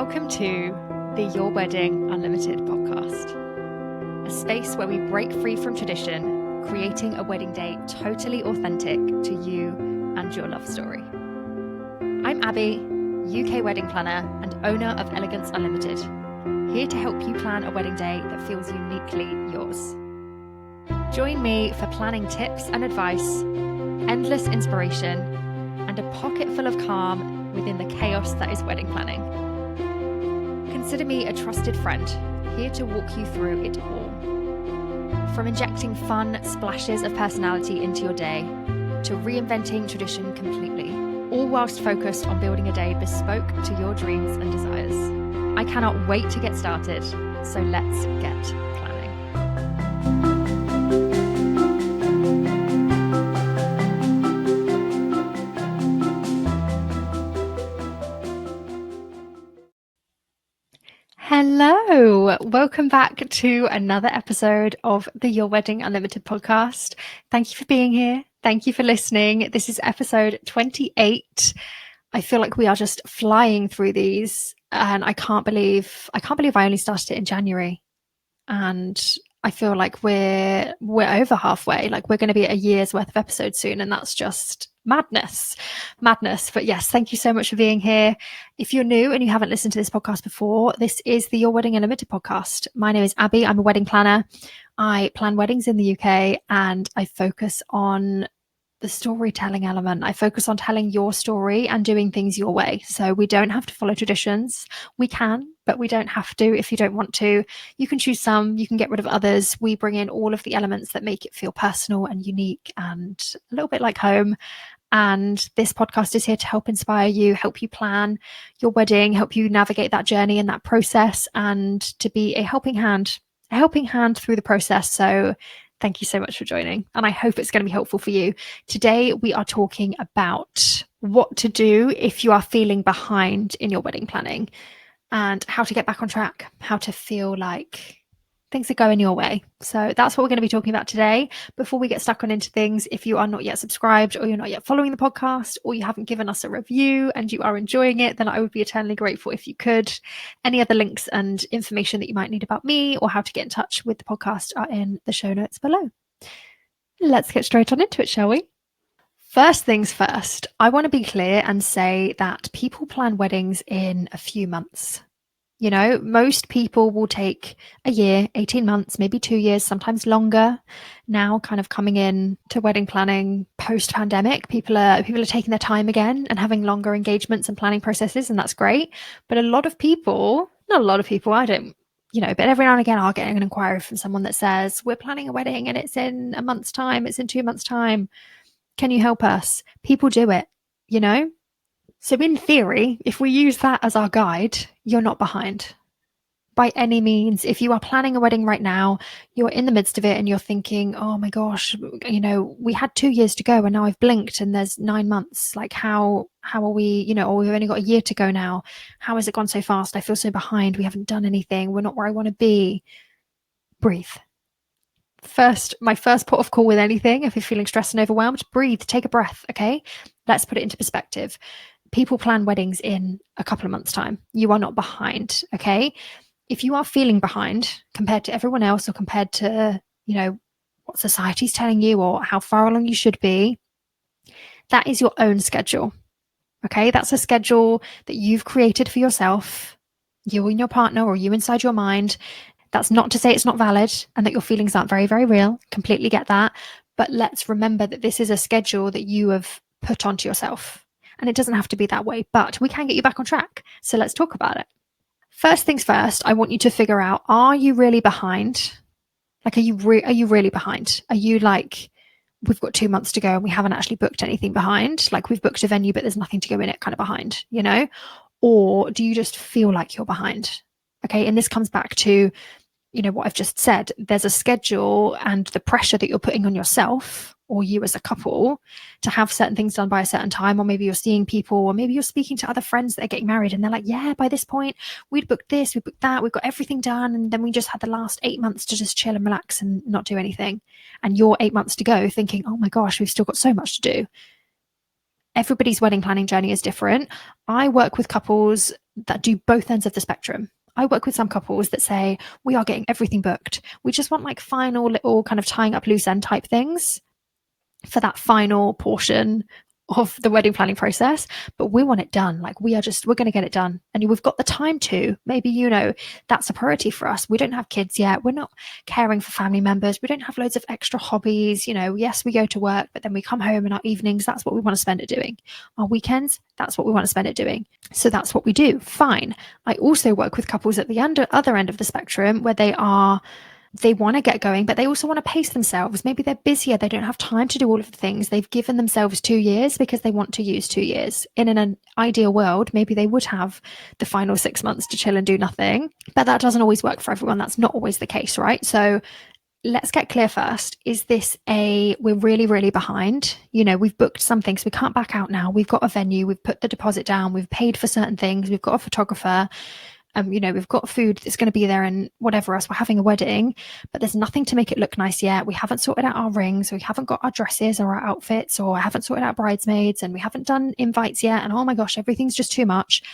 Welcome to the Your Wedding Unlimited podcast, a space where we break free from tradition, creating a wedding day totally authentic to you and your love story. I'm Abby, UK wedding planner and owner of Elegance Unlimited, here to help you plan a wedding day that feels uniquely yours. Join me for planning tips and advice, endless inspiration, and a pocket full of calm within the chaos that is wedding planning. Consider me a trusted friend, here to walk you through it all. From injecting fun splashes of personality into your day, to reinventing tradition completely, all whilst focused on building a day bespoke to your dreams and desires. I cannot wait to get started, so let's get planning. Hello, welcome back to another episode of the Your Wedding Unlimited podcast. Thank you for being here. Thank you for listening. This is episode 28. I feel like we are just flying through these, and I can't believe I only started it in January, and I feel like we're over halfway. Like we're going to be at a year's worth of episodes soon, and that's just madness. But yes, thank you so much for being here. If you're new and you haven't listened to this podcast before, this is the Your Wedding Unlimited podcast. My name is Abby. I'm a wedding planner. I plan weddings in the UK, and I focus on the storytelling element. I focus on telling your story and doing things your way. So we don't have to follow traditions. We can, but we don't have to if you don't want to. You can choose some, you can get rid of others. We bring in all of the elements that make it feel personal and unique and a little bit like home. And this podcast is here to help inspire you, help you plan your wedding, help you navigate that journey and that process, and to be a helping hand through the process. So thank you so much for joining, and I hope it's going to be helpful for you. Today, we are talking about what to do if you are feeling behind in your wedding planning, and how to get back on track, how to feel like things are going your way. So that's what we're going to be talking about today. Before we get stuck on into things, if you are not yet subscribed, or you're not yet following the podcast, or you haven't given us a review and you are enjoying it, then I would be eternally grateful if you could. Any other links and information that you might need about me or how to get in touch with the podcast are in the show notes below. Let's get straight on into it, shall we? First things first, I want to be clear and say that people plan weddings in a few months. You know, most people will take a year, 18 months, maybe 2 years, sometimes longer. Now kind of coming in to wedding planning post-pandemic, people are taking their time again and having longer engagements and planning processes, and that's great. But not a lot of people, I don't, but every now and again I'll get an inquiry from someone that says, we're planning a wedding and it's in a month's time, it's in 2 months' time. Can you help us? People do it, So in theory, if we use that as our guide, you're not behind by any means. If you are planning a wedding right now, you're in the midst of it and you're thinking, oh my gosh, we had 2 years to go and now I've blinked and there's 9 months. Like how are we, or we've only got a year to go now. How has it gone so fast? I feel so behind. We haven't done anything. We're not where I want to be. Breathe. My first port of call with anything, if you're feeling stressed and overwhelmed, breathe, take a breath. Okay. Let's put it into perspective. People plan weddings in a couple of months' time. You are not behind, okay? If you are feeling behind compared to everyone else, or compared to, what society's telling you or how far along you should be, that is your own schedule, okay? That's a schedule that you've created for yourself, you and your partner, or you inside your mind. That's not to say it's not valid and that your feelings aren't very, very real. Completely get that. But let's remember that this is a schedule that you have put onto yourself. And it doesn't have to be that way, but we can get you back on track. So let's talk about it. First things first, I want you to figure out, are you really behind? Like, are you really behind? Are you like, we've got 2 months to go and we haven't actually booked anything behind? Like we've booked a venue, but there's nothing to go in it kind of behind, Or do you just feel like you're behind? Okay. And this comes back to, what I've just said. There's a schedule and the pressure that you're putting on yourself, or you as a couple, to have certain things done by a certain time. Or maybe you're seeing people, or maybe you're speaking to other friends that are getting married and they're like, yeah, by this point we'd booked this, we booked that, we've got everything done, and then we just had the last 8 months to just chill and relax and not do anything. And you're 8 months to go thinking, oh my gosh, we've still got so much to do. Everybody's wedding planning journey is different. I work with couples that do both ends of the spectrum. I work with some couples that say, we are getting everything booked. We just want like final little kind of tying up loose end type things for that final portion of the wedding planning process, but we want it done. Like we're going to get it done. And we've got the time to. Maybe, that's a priority for us. We don't have kids yet. We're not caring for family members. We don't have loads of extra hobbies. Yes, we go to work, but then we come home in our evenings. That's what we want to spend it doing. Our weekends, that's what we want to spend it doing. So that's what we do. Fine. I also work with couples at the other end of the spectrum where they want to get going, but they also want to pace themselves. Maybe they're busier. They don't have time to do all of the things. They've given themselves 2 years because they want to use 2 years. In an ideal world, maybe they would have the final 6 months to chill and do nothing, but that doesn't always work for everyone. That's not always the case, right? So let's get clear first. Is this we're really, really behind? We've booked some things. We can't back out now. We've got a venue. We've put the deposit down. We've paid for certain things. We've got a photographer. We've got food that's going to be there and whatever else. We're having a wedding, but there's nothing to make it look nice yet. We haven't sorted out our rings. We haven't got our dresses or our outfits, or I haven't sorted out bridesmaids, and we haven't done invites yet. And oh my gosh, everything's just too much.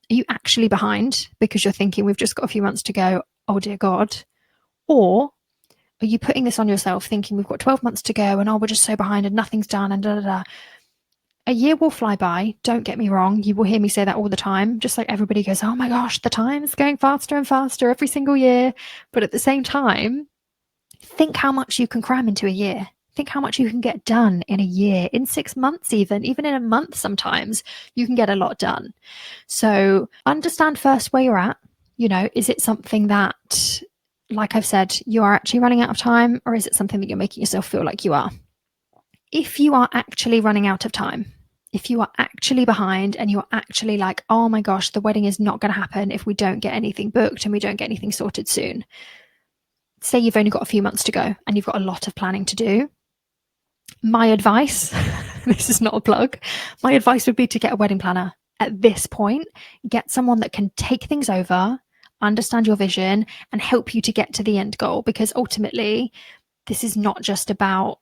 Are you actually behind because you're thinking we've just got a few months to go? Oh dear God. Or are you putting this on yourself thinking we've got 12 months to go and we're just so behind and nothing's done and da da da. A year will fly by, don't get me wrong. You will hear me say that all the time. Just like everybody goes, oh my gosh, the time's going faster and faster every single year. But at the same time, think how much you can cram into a year. Think how much you can get done in a year, in 6 months even in a month sometimes, you can get a lot done. So understand first where you're at. Is it something that, like I've said, you are actually running out of time, or is it something that you're making yourself feel like you are? If you are actually running out of time, if you are actually behind and you're actually like, oh my gosh, the wedding is not going to happen if we don't get anything booked and we don't get anything sorted soon. Say you've only got a few months to go and you've got a lot of planning to do. My advice, this is not a plug, my advice would be to get a wedding planner at this point. Get someone that can take things over, understand your vision, and help you to get to the end goal. Because ultimately, this is not just about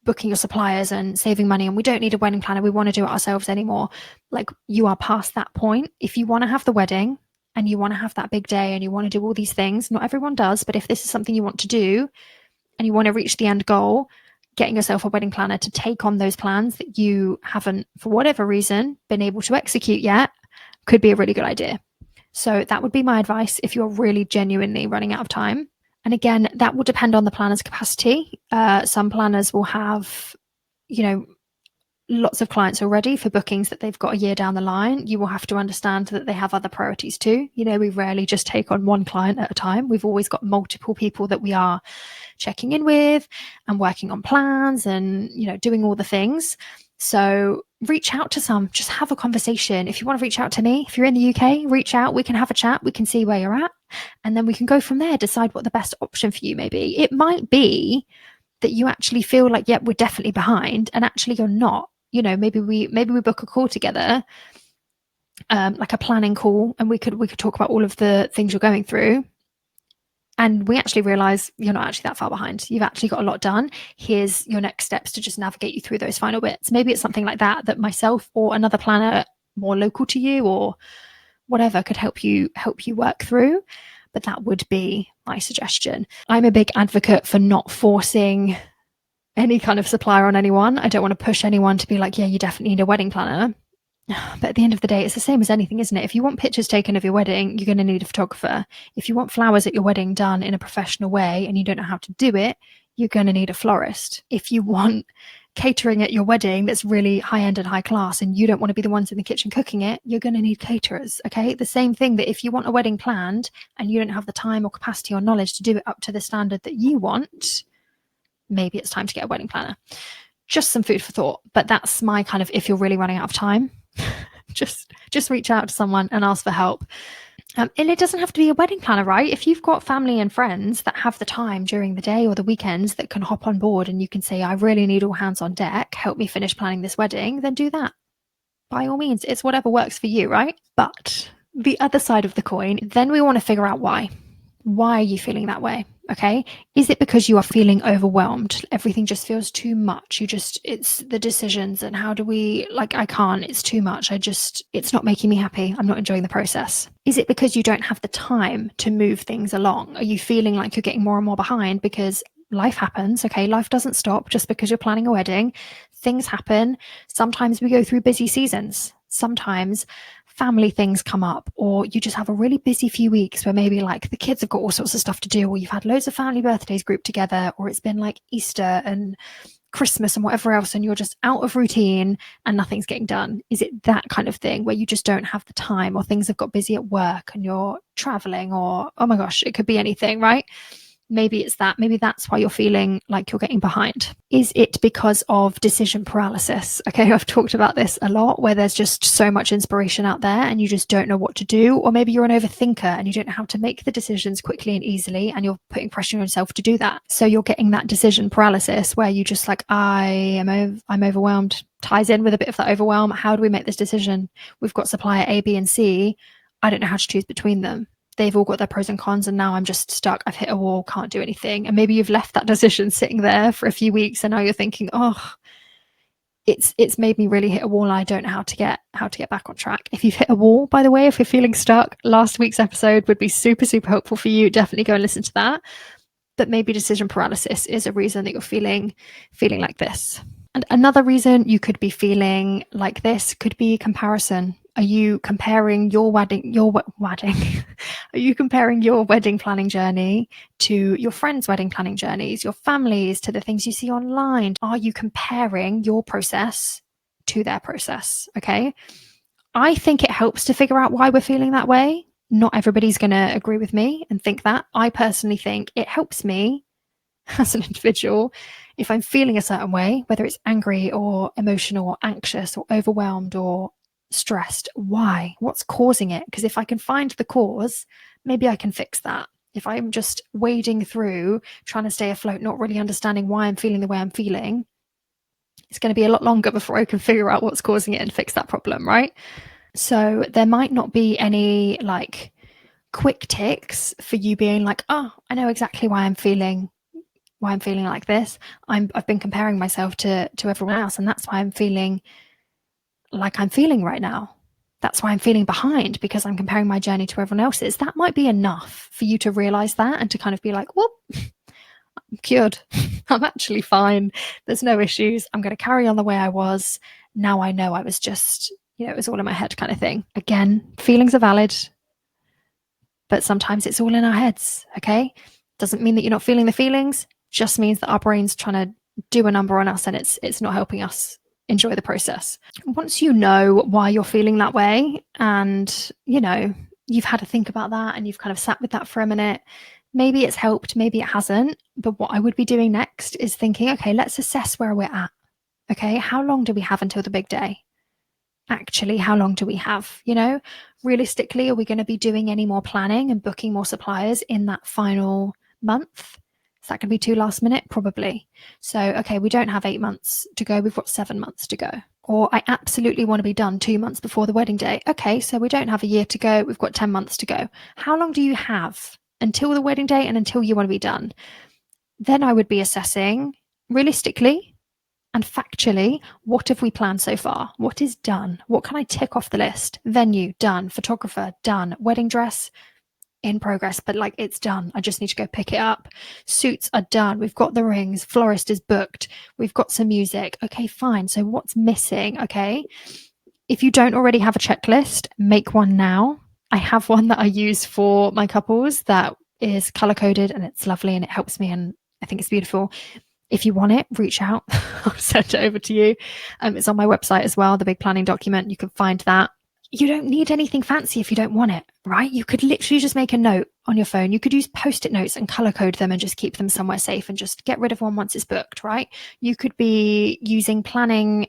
booking your suppliers and saving money, and we don't need a wedding planner, we want to do it ourselves anymore. Like, you are past that point. If you want to have the wedding and you want to have that big day and you want to do all these things, not everyone does, but if this is something you want to do and you want to reach the end goal, getting yourself a wedding planner to take on those plans that you haven't, for whatever reason, been able to execute yet could be a really good idea. So that would be my advice if you're really genuinely running out of time. And again, that will depend on the planner's capacity. Some planners will have, lots of clients already for bookings that they've got a year down the line. You will have to understand that they have other priorities too. We rarely just take on one client at a time. We've always got multiple people that we are checking in with and working on plans and, doing all the things. So reach out to some, just have a conversation. If you want to reach out to me, if you're in the UK, reach out, we can have a chat, we can see where you're at. And then we can go from there, decide what the best option for you may be. It might be that you actually feel like, we're definitely behind, and actually you're not. Maybe we book a call together, like a planning call, and we could talk about all of the things you're going through. And we actually realize you're not actually that far behind. You've actually got a lot done. Here's your next steps to just navigate you through those final bits. Maybe it's something like that myself or another planner more local to you or whatever could help you work through. But that would be my suggestion. I'm a big advocate for not forcing any kind of supplier on anyone. I don't want to push anyone to be like, you definitely need a wedding planner. But at the end of the day, it's the same as anything, isn't it? If you want pictures taken of your wedding, you're going to need a photographer. If you want flowers at your wedding done in a professional way and you don't know how to do it, you're going to need a florist. If you want catering at your wedding that's really high-end and high class and you don't want to be the ones in the kitchen cooking it, you're going to need caterers, okay? The same thing that if you want a wedding planned and you don't have the time or capacity or knowledge to do it up to the standard that you want, maybe it's time to get a wedding planner. Just some food for thought, but that's my kind of, if you're really running out of time, just reach out to someone and ask for help. And it doesn't have to be a wedding planner, right? If you've got family and friends that have the time during the day or the weekends that can hop on board and you can say, I really need all hands on deck, help me finish planning this wedding, then do that. By all means, it's whatever works for you, right? But the other side of the coin, then we want to figure out why. Why are you feeling that way? Okay. Is it because you are feeling overwhelmed? Everything just feels too much. It's the decisions and how do we, like, I can't, it's too much. It's not making me happy. I'm not enjoying the process. Is it because you don't have the time to move things along? Are you feeling like you're getting more and more behind because life happens? Okay. Life doesn't stop just because you're planning a wedding. Things happen. Sometimes we go through busy seasons. Sometimes family things come up, or you just have a really busy few weeks where maybe like the kids have got all sorts of stuff to do, or you've had loads of family birthdays grouped together, or it's been like Easter and Christmas and whatever else, and you're just out of routine and nothing's getting done. Is it that kind of thing where you just don't have the time, or things have got busy at work and you're traveling, or oh my gosh, it could be anything, right? Maybe it's that. Maybe that's why you're feeling like you're getting behind. Is it because of decision paralysis? Okay, I've talked about this a lot, where there's just so much inspiration out there and you just don't know what to do. Or maybe you're an overthinker and you don't know how to make the decisions quickly and easily, and you're putting pressure on yourself to do that. So you're getting that decision paralysis where you just like, I'm overwhelmed. Ties in with a bit of that overwhelm. How do we make this decision? We've got supplier A, B, and C. I don't know how to choose between them. They've all got their pros and cons, and now I'm just stuck. I've hit a wall, can't do anything. And maybe you've left that decision sitting there for a few weeks, and now you're thinking, oh, it's made me really hit a wall, and I don't know how to get back on track. If you've hit a wall, by the way, if you're feeling stuck, last week's episode would be super, super helpful for you. Definitely go and listen to that. But maybe decision paralysis is a reason that you're feeling like this. And another reason you could be feeling like this could be comparison. Are you comparing your wedding? Are you comparing your wedding planning journey to your friends' wedding planning journeys, your families, to the things you see online? Are you comparing your process to their process? Okay. I think it helps to figure out why we're feeling that way. Not everybody's going to agree with me and think that. I personally think it helps me as an individual if I'm feeling a certain way, whether it's angry or emotional or anxious or overwhelmed or stressed. Why? What's causing it? Because if I can find the cause, maybe I can fix that. If I'm just wading through, trying to stay afloat, not really understanding why I'm feeling the way I'm feeling, it's going to be a lot longer before I can figure out what's causing it and fix that problem, right? So there might not be any like quick ticks for you being like, oh, I know exactly why I'm feeling like this. I've been comparing myself to everyone else, and that's why I'm feeling like I'm feeling right now. That's why I'm feeling behind, because I'm comparing my journey to everyone else's. That might be enough for you to realize that and to kind of be like, well, I'm cured. I'm actually fine. There's no issues. I'm going to carry on the way I was. Now I know I was just, it was all in my head kind of thing. Again, feelings are valid, but sometimes it's all in our heads. Okay. Doesn't mean that you're not feeling the feelings. Just means that our brain's trying to do a number on us, and it's not helping us enjoy the process. Once you know why you're feeling that way, and you've had to think about that and you've kind of sat with that for a minute, maybe it's helped, maybe it hasn't. But what I would be doing next is thinking, okay, let's assess where we're at. Okay, how long do we have until the big day? Actually, how long do we have? Realistically, are we going to be doing any more planning and booking more suppliers in that final month? Is that going to be too last minute? Probably. So, okay, we don't have 8 months to go. We've got 7 months to go. Or I absolutely want to be done 2 months before the wedding day. Okay, so we don't have a year to go. We've got 10 months to go. How long do you have until the wedding day and until you want to be done? Then I would be assessing realistically and factually, what have we planned so far? What is done? What can I tick off the list? Venue, done. Photographer, done. Wedding dress, in progress, but like it's done. I just need to go pick it up. Suits are done. We've got the rings. Florist is booked. We've got some music. Okay, fine. So what's missing? Okay. If you don't already have a checklist, make one now. I have one that I use for my couples that is color coded, and it's lovely and it helps me, and I think it's beautiful. If you want it, reach out. I'll send it over to you. It's on my website as well, the big planning document. You can find that. You don't need anything fancy if you don't want it, right? You could literally just make a note on your phone. You could use Post-it notes and color code them and just keep them somewhere safe and just get rid of one once it's booked, right? You could be using planning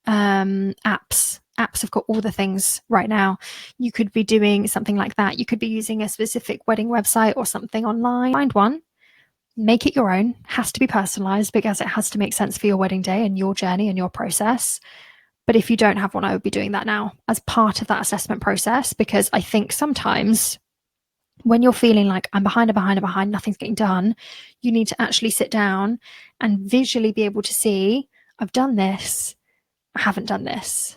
apps. Apps have got all the things right now. You could be doing something like that. You could be using a specific wedding website or something online. Find one, make it your own. Has to be personalized because it has to make sense for your wedding day and your journey and your process. But if you don't have one, I would be doing that now as part of that assessment process, because I think sometimes When you're feeling like I'm behind, nothing's getting done, you need to actually sit down and visually be able to see, I've done this, I haven't done this,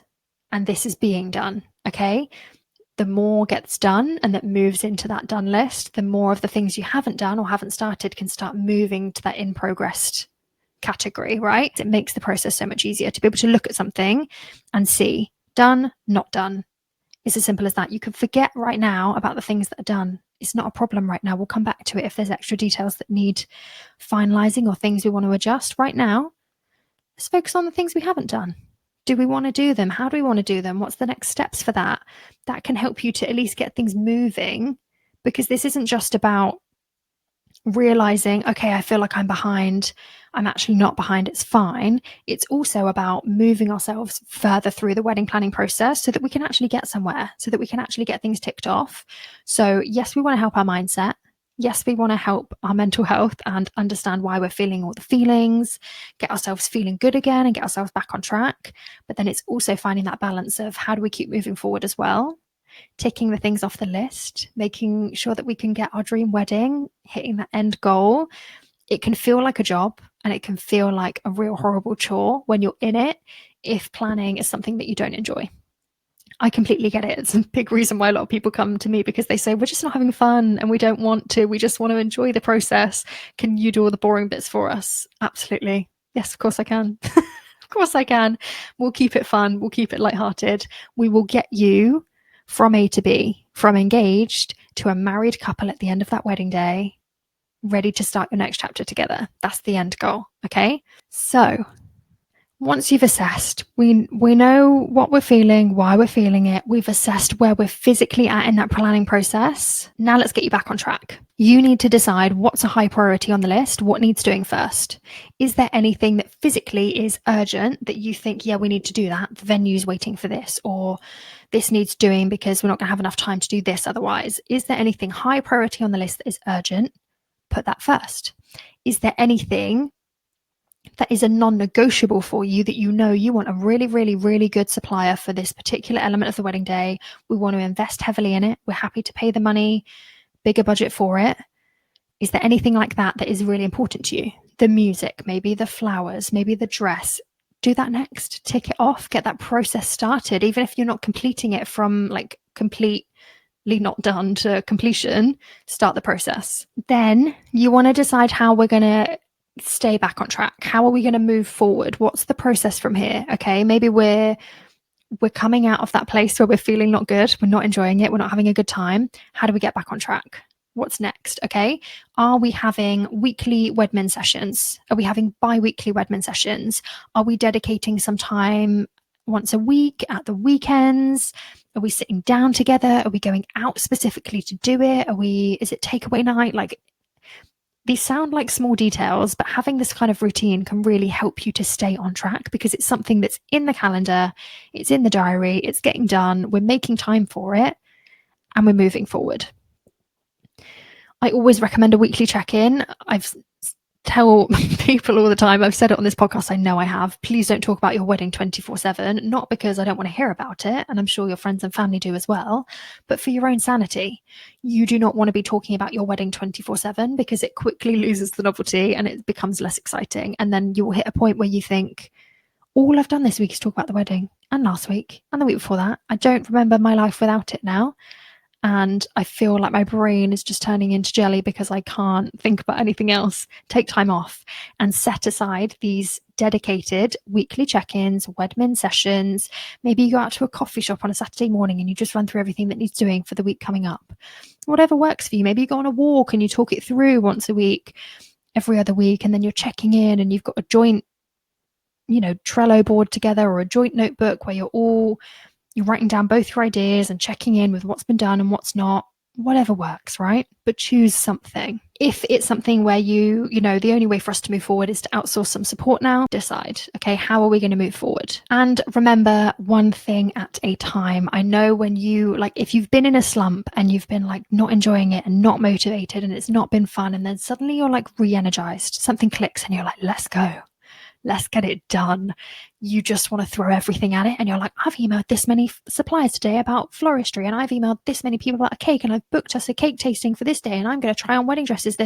and this is being done. Okay. The more gets done and that moves into that done list, the more of the things you haven't done or haven't started can start moving to that in progress category, right? It makes the process so much easier to be able to look at something and see done, not done. It's as simple as that. You can forget right now about the things that are done. It's not a problem right now. We'll come back to it if there's extra details that need finalizing or things we want to adjust. Right now, let's focus on the things we haven't done. Do we want to do them? How do we want to do them? What's the next steps for that? That can help you to at least get things moving, because this isn't just about realizing, okay, I feel like I'm behind. I'm actually not behind. It's fine. It's also about moving ourselves further through the wedding planning process so that we can actually get somewhere, so that we can actually get things ticked off. So yes, we want to help our mindset. Yes, we want to help our mental health and understand why we're feeling all the feelings, get ourselves feeling good again and get ourselves back on track. But then it's also finding that balance of how do we keep moving forward as well, ticking the things off the list, making sure that we can get our dream wedding, hitting that end goal. It can feel like a job and it can feel like a real horrible chore when you're in it if planning is something that you don't enjoy. I completely get it. It's a big reason why a lot of people come to me, because they say, we're just not having fun and we don't want to. We just want to enjoy the process. Can you do all the boring bits for us? Absolutely. Yes, of course I can. Of course I can. We'll keep it fun. We'll keep it lighthearted. We will get you from A to B, from engaged to a married couple at the end of that wedding day, ready to start your next chapter together. That's the end goal. Okay. So once you've assessed, we know what we're feeling, why we're feeling it. We've assessed where we're physically at in that planning process. Now let's get you back on track. You need to decide what's a high priority on the list, what needs doing first. Is there anything that physically is urgent that you think, yeah, we need to do that? The venue's waiting for this, or this needs doing because we're not going to have enough time to do this otherwise. Is there anything high priority on the list that is urgent? Put that first. Is there anything that is a non-negotiable for you that you know you want a really, really, really good supplier for this particular element of the wedding day? We want to invest heavily in it. We're happy to pay the money, bigger budget for it. Is there anything like that that is really important to you? The music, maybe the flowers, maybe the dress. Do that next. Tick it off. Get that process started. Even if you're not completing it from like completely not done to completion, start the process. Then you want to decide how we're going to stay back on track. How are we going to move forward? What's the process from here? Okay, maybe we're coming out of that place where we're feeling not good, we're not enjoying it, we're not having a good time. How do we get back on track? What's next? Okay, are we having weekly Wedmin sessions? Are we having bi-weekly Wedmin sessions? Are we dedicating some time once a week at the weekends? Are we sitting down together? Are we going out specifically to do it? Is it takeaway night? Like, these sound like small details, but having this kind of routine can really help you to stay on track, because it's something that's in the calendar, it's in the diary, it's getting done, we're making time for it, and we're moving forward. I always recommend a weekly check-in. I've tell people all the time, I've said it on this podcast, I know I have, please don't talk about your wedding 24/7, not because I don't want to hear about it, and I'm sure your friends and family do as well, but for your own sanity. You do not want to be talking about your wedding 24/7, because it quickly loses the novelty and it becomes less exciting. And then you will hit a point where you think, all I've done this week is talk about the wedding, and last week, and the week before that. I don't remember my life without it now. And I feel like my brain is just turning into jelly because I can't think about anything else. Take time off and set aside these dedicated weekly check-ins, Wedmin sessions. Maybe you go out to a coffee shop on a Saturday morning and you just run through everything that needs doing for the week coming up. Whatever works for you. Maybe you go on a walk and you talk it through once a week, every other week, and then you're checking in and you've got a joint, Trello board together, or a joint notebook where you're writing down both your ideas and checking in with what's been done and what's not. Whatever works, right? But choose something. If it's something where the only way for us to move forward is to outsource some support now, decide, okay, how are we going to move forward? And remember, one thing at a time. I know when if you've been in a slump and you've been not enjoying it and not motivated and it's not been fun, and then suddenly you're re-energized, something clicks and you're like, let's go. Let's get it done. You just want to throw everything at it. And you're like, I've emailed this many suppliers today about floristry, and I've emailed this many people about a cake, and I've booked us a cake tasting for this day, and I'm going to try on wedding dresses.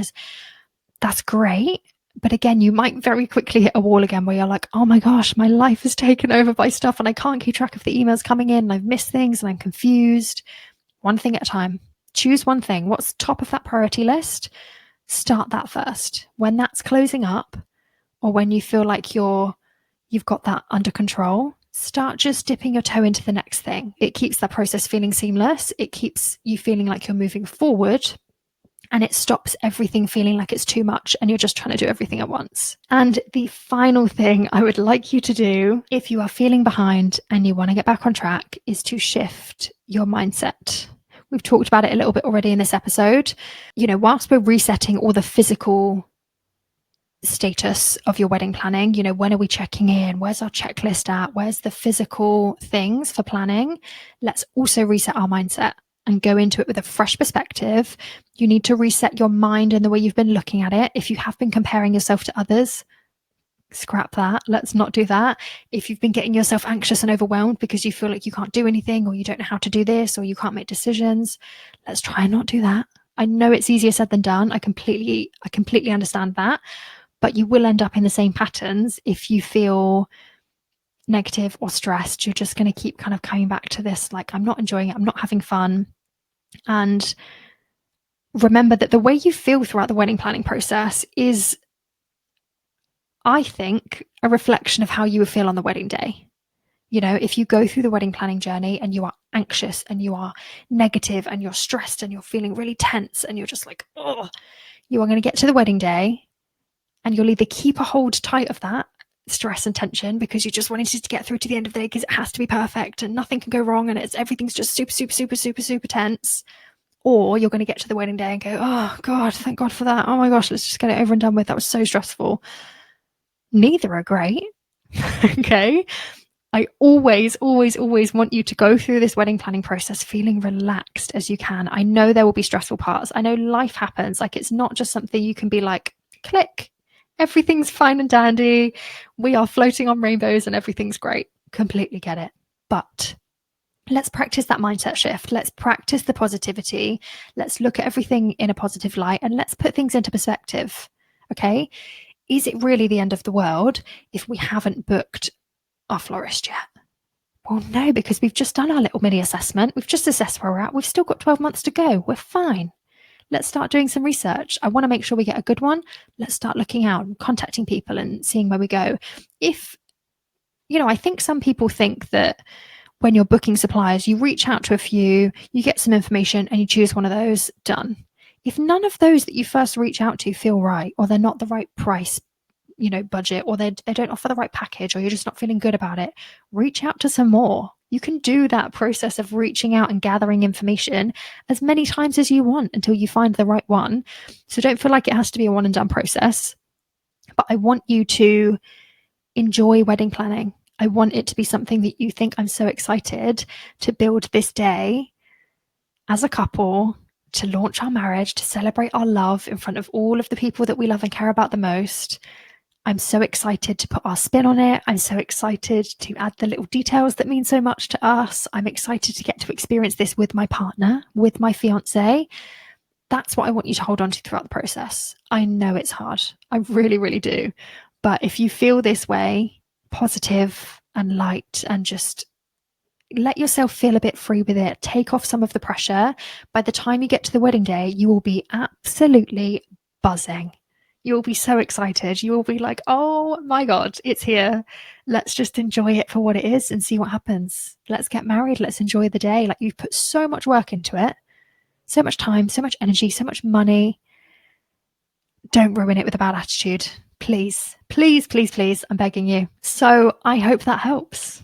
That's great. But again, you might very quickly hit a wall again where you're like, oh my gosh, my life is taken over by stuff and I can't keep track of the emails coming in and I've missed things and I'm confused. One thing at a time. Choose one thing. What's top of that priority list? Start that first. When that's closing up, or when you feel like you've got that under control, start just dipping your toe into the next thing. It keeps that process feeling seamless. It keeps you feeling like you're moving forward, and it stops everything feeling like it's too much and you're just trying to do everything at once. And the final thing I would like you to do, if you are feeling behind and you want to get back on track, is to shift your mindset. We've talked about it a little bit already in this episode. Whilst we're resetting all the physical status of your wedding planning, when are we checking in? Where's our checklist at? Where's the physical things for planning? Let's also reset our mindset and go into it with a fresh perspective. You need to reset your mind and the way you've been looking at it. If you have been comparing yourself to others, scrap that. Let's not do that. If you've been getting yourself anxious and overwhelmed because you feel like you can't do anything, or you don't know how to do this, or you can't make decisions, let's try and not do that. I know it's easier said than done. I completely understand that, but you will end up in the same patterns if you feel negative or stressed. You're just going to keep kind of coming back to this, like, I'm not enjoying it, I'm not having fun. And remember that the way you feel throughout the wedding planning process is, I think, a reflection of how you would feel on the wedding day. If you go through the wedding planning journey and you are anxious and you are negative and you're stressed and you're feeling really tense and you're just like, oh, you are going to get to the wedding day and you'll either keep a hold tight of that stress and tension because you just wanted to get through to the end of the day because it has to be perfect and nothing can go wrong and everything's just super, super, super, super, super tense. Or you're going to get to the wedding day and go, oh God, thank God for that. Oh my gosh, let's just get it over and done with. That was so stressful. Neither are great. Okay. I always, always, always want you to go through this wedding planning process feeling relaxed as you can. I know there will be stressful parts. I know life happens. Like, it's not just something you can be like, click, everything's fine and dandy. We are floating on rainbows and everything's great. Completely get it. But let's practice that mindset shift. Let's practice the positivity. Let's look at everything in a positive light and let's put things into perspective. Okay. Is it really the end of the world if we haven't booked our florist yet? Well, no, because we've just done our little mini assessment. We've just assessed where we're at. We've still got 12 months to go. We're fine. Let's start doing some research. I want to make sure we get a good one. Let's start looking out and contacting people and seeing where we go. I think some people think that when you're booking suppliers, you reach out to a few, you get some information and you choose one of those, done. If none of those that you first reach out to feel right, or they're not the right price, budget, or they don't offer the right package, or you're just not feeling good about it, reach out to some more. You can do that process of reaching out and gathering information as many times as you want until you find the right one. So don't feel like it has to be a one and done process. But I want you to enjoy wedding planning. I want it to be something that you think, I'm so excited to build this day as a couple, to launch our marriage, to celebrate our love in front of all of the people that we love and care about the most. I'm so excited to put our spin on it. I'm so excited to add the little details that mean so much to us. I'm excited to get to experience this with my partner, with my fiance. That's what I want you to hold on to throughout the process. I know it's hard. I really, really do. But if you feel this way, positive and light, and just let yourself feel a bit free with it, take off some of the pressure. By the time you get to the wedding day, you will be absolutely buzzing. You'll be so excited. You will be like, oh my God, it's here. Let's just enjoy it for what it is and see what happens. Let's get married. Let's enjoy the day. Like, you've put so much work into it, so much time, so much energy, so much money. Don't ruin it with a bad attitude. Please, please, please, please. I'm begging you. So I hope that helps.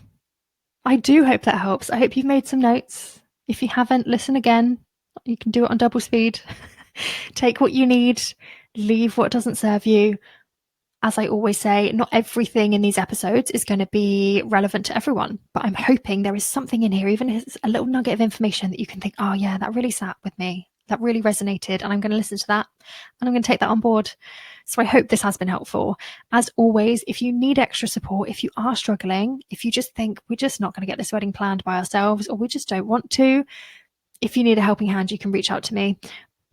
I do hope that helps. I hope you've made some notes. If you haven't, listen again. You can do it on double speed. Take what you need. Leave what doesn't serve you. As I always say, not everything in these episodes is going to be relevant to everyone, but I'm hoping there is something in here, even if it's a little nugget of information, that you can think, oh yeah, that really sat with me. That really resonated, and I'm going to listen to that and I'm going to take that on board. So I hope this has been helpful. As always, if you need extra support, if you are struggling, if you just think we're just not going to get this wedding planned by ourselves, or we just don't want to, if you need a helping hand, you can reach out to me.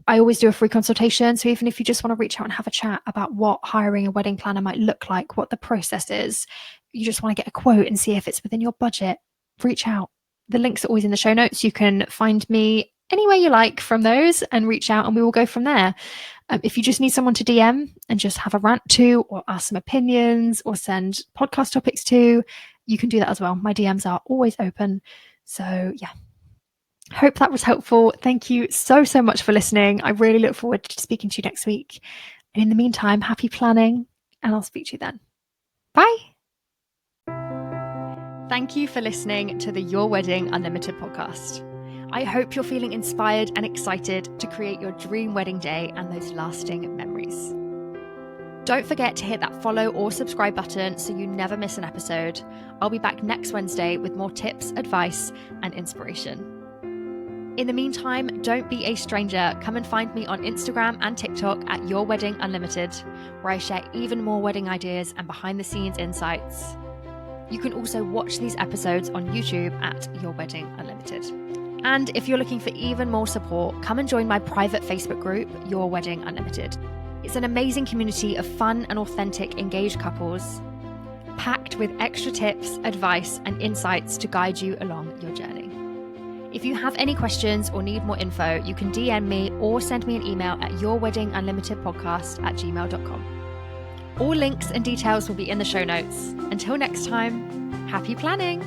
I always do a free consultation. So even if you just want to reach out and have a chat about what hiring a wedding planner might look like, what the process is, you just want to get a quote and see if it's within your budget, reach out. The links are always in the show notes. You can find me anywhere you like from those and reach out and we will go from there. If you just need someone to DM and just have a rant to, or ask some opinions, or send podcast topics to, you can do that as well. My DMs are always open. So yeah. Hope that was helpful. Thank you so much for listening. I really look forward to speaking to you next week. And in the meantime, happy planning, and I'll speak to you then. Bye. Thank you for listening to the Your Wedding Unlimited podcast. I hope you're feeling inspired and excited to create your dream wedding day and those lasting memories. Don't forget to hit that follow or subscribe button so you never miss an episode. I'll be back next Wednesday with more tips, advice, and inspiration. In the meantime, don't be a stranger. Come and find me on Instagram and TikTok at Your Wedding Unlimited, where I share even more wedding ideas and behind-the-scenes insights. You can also watch these episodes on YouTube at Your Wedding Unlimited. And if you're looking for even more support, come and join my private Facebook group, Your Wedding Unlimited. It's an amazing community of fun and authentic engaged couples, packed with extra tips, advice, and insights to guide you along your journey. If you have any questions or need more info, you can DM me or send me an email at yourweddingunlimitedpodcast@gmail.com. All links and details will be in the show notes. Until next time, happy planning!